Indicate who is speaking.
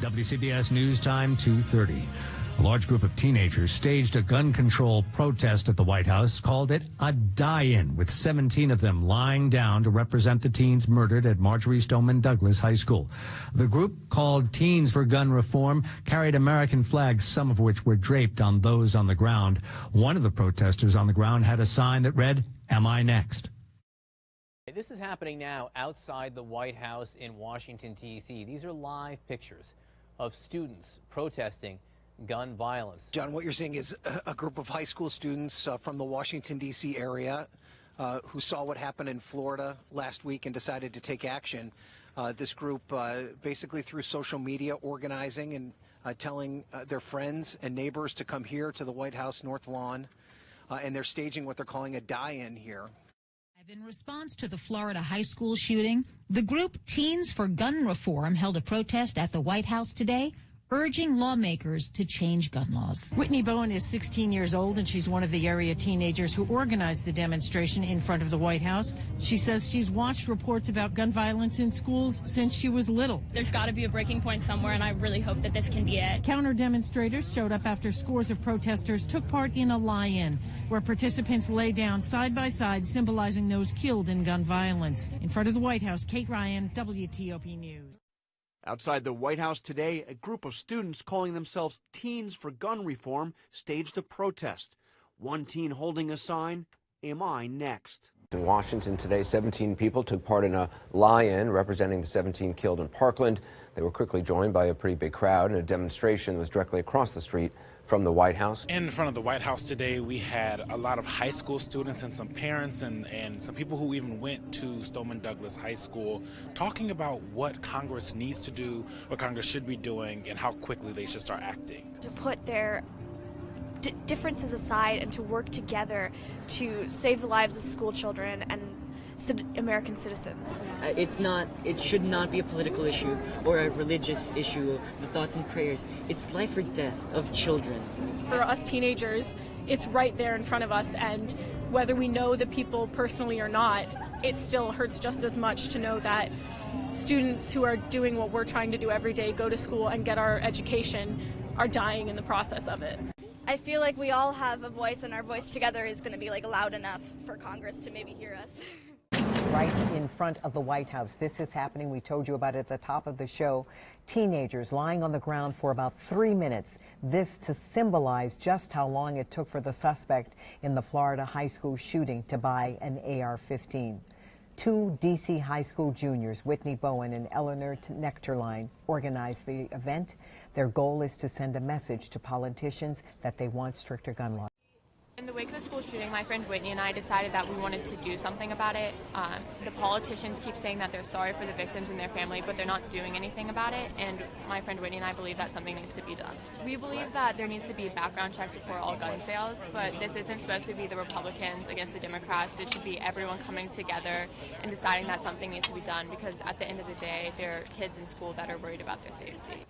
Speaker 1: WCBS News Time 2:30. A large group of teenagers staged a gun control protest at the White House, called it a die-in, with 17 of them lying down to represent the teens murdered at Marjory Stoneman Douglas High School. The group, called Teens for Gun Reform, carried American flags, some of which were draped on those on the ground. One of the protesters on the ground had a sign that read, "Am I next?"
Speaker 2: This is happening now outside the White House in Washington, D.C. These are live pictures of students protesting gun violence.
Speaker 3: John, what you're seeing is a group of high school students from the Washington, D.C. area who saw what happened in Florida last week and decided to take action. This group basically through social media organizing and telling their friends and neighbors to come here to the White House North Lawn, and they're staging what they're calling a die-in here.
Speaker 4: In response to the Florida high school shooting, the group Teens for Gun Reform held a protest at the White House today, urging lawmakers to change gun laws.
Speaker 5: Whitney Bowen is 16 years old, and she's one of the area teenagers who organized the demonstration in front of the White House. She says she's watched reports about gun violence in schools since she was little.
Speaker 6: There's got to be a breaking point somewhere, and I really hope that this can be it.
Speaker 5: Counter-demonstrators showed up after scores of protesters took part in a lie-in, where participants lay down side by side, symbolizing those killed in gun violence. In front of the White House, Kate Ryan, WTOP News.
Speaker 7: Outside the White House today, a group of students calling themselves Teens for Gun Reform staged a protest. One teen holding a sign, "Am I next?"
Speaker 8: In Washington today, 17 people took part in a lie-in representing the 17 killed in Parkland. They were quickly joined by a pretty big crowd, and a demonstration was directly across the street from the White House.
Speaker 9: In front of the White House today, we had a lot of high school students and some parents and some people who even went to Stoneman Douglas High School talking about what Congress needs to do, what Congress should be doing, and how quickly they should start acting.
Speaker 10: To put their differences aside and to work together to save the lives of school children and American citizens.
Speaker 11: It should not be a political issue or a religious issue, the thoughts and prayers. It's life or death of children.
Speaker 6: For us teenagers, it's right there in front of us, and whether we know the people personally or not, it still hurts just as much to know that students who are doing what we're trying to do every day, go to school and get our education, are dying in the process of it.
Speaker 10: I feel like we all have a voice, and our voice together is going to be loud enough for Congress to maybe hear us.
Speaker 12: Right in front of the White House. This is happening. We told you about it at the top of the show. Teenagers lying on the ground for about 3 minutes. This to symbolize just how long it took for the suspect in the Florida high school shooting to buy an AR-15. Two D.C. high school juniors, Whitney Bowen and Eleanor Nectarline, organized the event. Their goal is to send a message to politicians that they want stricter gun laws.
Speaker 13: In the wake of the school shooting, my friend Whitney and I decided that we wanted to do something about it. The politicians keep saying that they're sorry for the victims and their family, but they're not doing anything about it, and my friend Whitney and I believe that something needs to be done. We believe that there needs to be background checks before all gun sales, but this isn't supposed to be the Republicans against the Democrats. It should be everyone coming together and deciding that something needs to be done, because at the end of the day, there are kids in school that are worried about their safety.